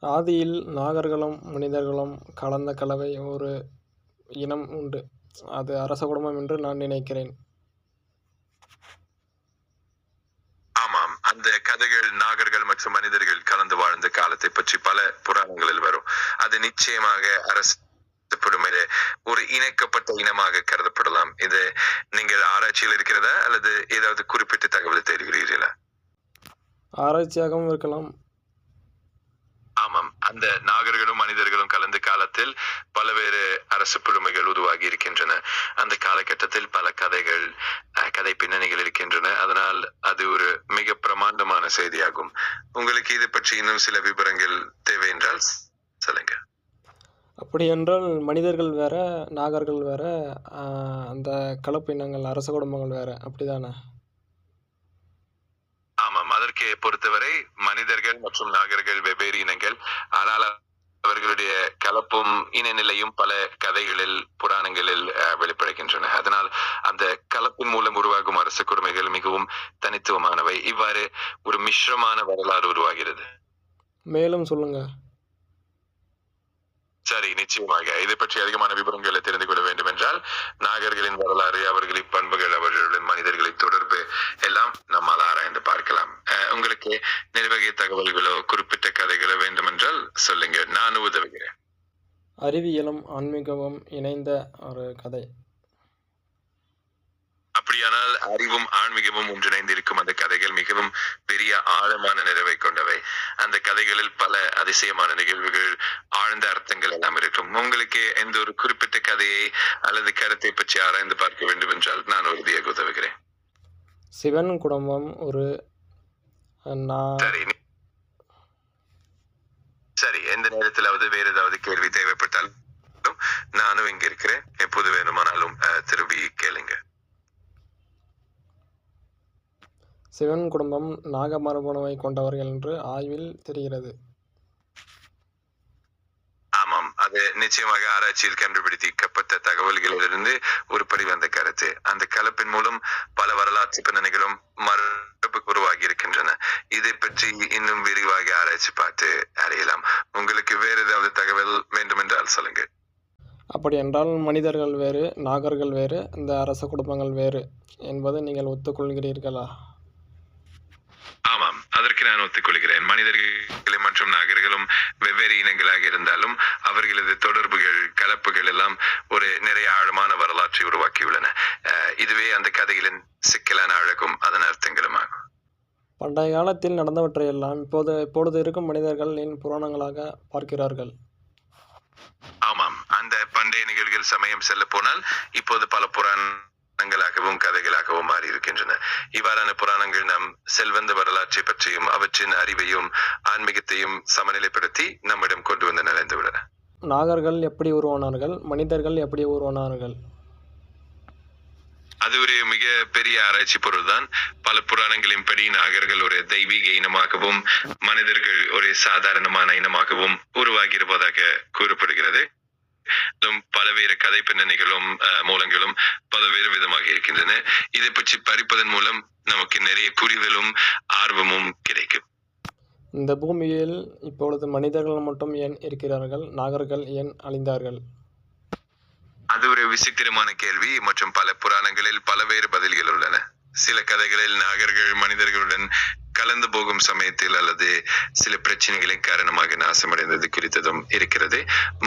ஆதியில் நாகர்களும் மனிதர்களும் கலந்த கலவை ஒரு இனம் உண்டு. அது அரச குடும்பம் என்று நான் நினைக்கிறேன். ஆமாம், அந்த கதைகள் நாகர்கள் மற்றும் மனிதர்கள் கலந்து வாழ்ந்த காலத்தை பற்றி பல புராணங்களில் வரும். அது நிச்சயமாக அரச புடுமையிலே ஒரு இணைக்கப்பட்ட இனமாக கருதப்படலாம். இது நீங்கள் ஆராய்ச்சியில் இருக்கிறதா அல்லது ஏதாவது குறிப்பிட்ட தகவலை தேடுகிறீர்களா? ஆராய்ச்சியாகவும் இருக்கலாம். ஆமாம், அந்த நாகர்களும் மனிதர்களும் கலந்த காலத்தில் பல்வேறு அரசு புதுமைகள் உருவாகி இருக்கின்றன. அந்த காலகட்டத்தில் பல கதைகள் கதை பின்னணிகள் இருக்கின்றன. அதனால் அது ஒரு மிக பிரமாண்டமான செய்தியாகும். உங்களுக்கு இது பற்றி இன்னும் சில விவரங்கள் தேவை என்றால் சொல்லுங்க. அப்படி என்றால் மனிதர்கள் வேற, நாகர்கள் வேற, அந்த கலப்பு இனங்கள் அரச குடும்பங்கள் வேற, அப்படிதானே? ஆமாம், அதற்கு பொறுத்தவரை மனிதர்கள் மற்றும் நாகர்கள் வெவ்வேறு இனங்கள். ஆனால் அவர்களுடைய கலப்பும் இனநிலையும் பல கதைகளில் புராணங்களில் வெளிப்படுகின்றன. அதனால் அந்த கலப்பின் மூலம் உருவாகும் அரச குடுமைகள் மிகவும் தனித்துவமானவை. இவ்வாறு ஒரு மிශ්ரமான வரலாறு உருவாகிறது. மேலும் சொல்லுங்க. சரி, நிச்சயமாக. இதை பற்றி அதிகமான விவரங்களை தெரிந்து கொள்ள வேண்டும் என்றால் நாகர்களின் வரலாறு, அவர்களின் பண்புகள், அவர்களுடன் மனிதர்களின் தொடர்பு எல்லாம் நம்மால் ஆராய்ந்து பார்க்கலாம். உங்களுக்கு நிர்வகிய தகவல்களோ குறிப்பிட்ட கதைகளோ வேண்டுமென்றால் சொல்லுங்க, நான் உதவுகிறேன். அறிவியலும் ஆன்மீகமும் இணைந்த ஒரு கதை. அப்படியானால் அறிவும் ஆன்மீகமும் ஒன்றிணைந்திருக்கும் அந்த கதைகள் மிகவும் பெரிய ஆழமான நிறைவை கொண்டவை. அந்த கதைகளில் பல அதிசயமான நிகழ்வுகள், ஆழ்ந்த அர்த்தங்கள் எல்லாம் இருக்கும். உங்களுக்கு எந்த ஒரு குறிப்பிட்ட கதையை அல்லது கருத்தை பற்றி ஆராய்ந்து பார்க்க வேண்டும் என்றால் நான் உறுதியாக உதவுகிறேன். சிவன் குடும்பம் ஒரு சரி, எந்த நேரத்திலாவது வேற ஏதாவது கேள்வி தேவைப்பட்டாலும் நானும் இங்க இருக்கிறேன். எப்போது வேணுமானாலும் திரும்பி கேளுங்க. சிவன் குடும்பம் நாக மரபணுவை கொண்டவர்கள் என்று ஆய்வில் தெரிகிறது. ஆமாம், அது நிச்சயமாக ஆராய்ச்சியில் கண்டுபிடிக்கப்பட்ட தகவல்களிலிருந்து உருப்படி வந்த கருத்து. அந்த கலப்பின் மூலம் பல வரலாற்று பின்னணிகளும் மரபு உருவாகி இருக்கின்றன. இதை பற்றி இன்னும் விரிவாக ஆராய்ச்சி பார்த்து அறியலாம். உங்களுக்கு வேற ஏதாவது தகவல் வேண்டும் என்றால் சொல்லுங்க. அப்படி என்றால் மனிதர்கள் வேறு, நாகர்கள் வேறு, இந்த அரச குடும்பங்கள் வேறு என்பதை நீங்கள் ஒத்துக்கொள்கிறீர்களா? ஆமாம், அதற்கு நான் ஒத்துக்கொள்கிறேன். மனிதர்கள் மற்றும் நாகர்களும் வெவ்வேறு இனங்களாக இருந்தாலும் அவர்களது தொடர்புகள், கலப்புகள் எல்லாம் ஒரு நிறைய ஆழமான வரலாற்றை உருவாக்கியுள்ளன. இதுவே அந்த கதைகளின் சிக்கலான அழகும் அதன் அர்த்தங்களும் ஆகும். பண்டைய காலத்தில் நடந்தவற்றையெல்லாம் இப்பொழுது இருக்கும் மனிதர்களின் புராணங்களாக பார்க்கிறார்கள். ஆமாம், அந்த பண்டைய நிகழ்வுகள் சமயம் செல்ல போனால் இப்போது பல புராணங்களாகவும் கதைகளாகவும் மாறி இருக்கின்றன. இவ்வாறான புராணங்கள் நம் செல்வந்த வரலாற்றை பற்றியும் அவற்றின் அறிவையும் ஆன்மீகத்தையும் சமநிலைப்படுத்தி நம்மிடம் கொண்டு வந்து நிலைந்துள்ளன. நாகர்கள் எப்படி உருவானார்கள், மனிதர்கள் எப்படி உருவானார்கள்? அது ஒரு மிக பெரிய ஆராய்ச்சி பொருள்தான். பல புராணங்களின் படி நாகர்கள் ஒரு தெய்வீக இனமாகவும் மனிதர்கள் ஒரு சாதாரணமான இனமாகவும் உருவாகி இருப்பதாக கூறப்படுகிறது. பல்வேறு கதை பின்னணிகளும் மூலங்களும் பல்வேறு விதமாக இருக்கின்றன. இதை பற்றி படிப்பதன் மூலம் நமக்கு நிறைய புரிதலும் ஆர்வமும் கிடைக்கும். இந்த பூமியில் இப்பொழுது மனிதர்கள் மட்டும் ஏன் இருக்கிறார்கள், நாகர்கள் ஏன் அழிந்தார்கள்? அது ஒரு விசித்திரமான கேள்வி மற்றும் பல புராணங்களில் பல்வேறு பதில்கள் உள்ளன. சில கதைகளில் நாகர்கள் மனிதர்களுடன் கலந்து போகும் சமயத்தில் அல்லது சில பிரச்சனைகளின் காரணமாக நாசமடைந்தது குறித்ததும் இருக்கிறது.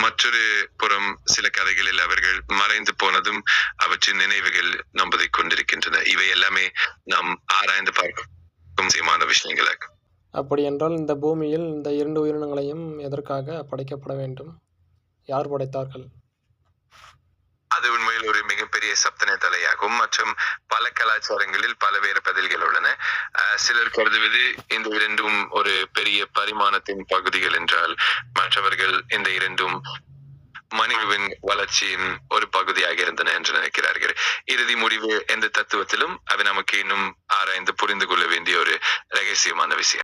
மற்றொரு புறம் சில கதைகளில் அவர்கள் மறைந்து போனதும் அவற்றின் நினைவுகள் நம்பதை கொண்டிருக்கின்றன. இவை எல்லாமே நாம் ஆராய்ந்து பார்க்கும் முக்கியமான விஷயங்களாகும். அப்படி என்றால் இந்த பூமியில் இந்த இரண்டு உயிரினங்களையும் எதற்காக படைக்கப்பட வேண்டும்? யார் படைத்தார்கள்? அது உண்மையில் ஒரு மிகப்பெரிய சப்தன தலையாகும் மற்றும் பல கலாச்சாரங்களில் பல்வேறு பதில்கள் உள்ளன. சிலர் கருதுவது இந்த இரண்டும் ஒரு பெரிய பரிமாணத்தின் பகுதிகள் என்றால், மற்றவர்கள் இந்த இரண்டும் மனிதவின் வளர்ச்சியின் ஒரு பகுதியாக இருந்தன என்று நினைக்கிறார்கள். இறுதி முடிவு எந்த தத்துவத்திலும் அது நமக்கு இன்னும் ஆராய்ந்து புரிந்து கொள்ள வேண்டிய ஒரு ரகசியமான விஷயம்.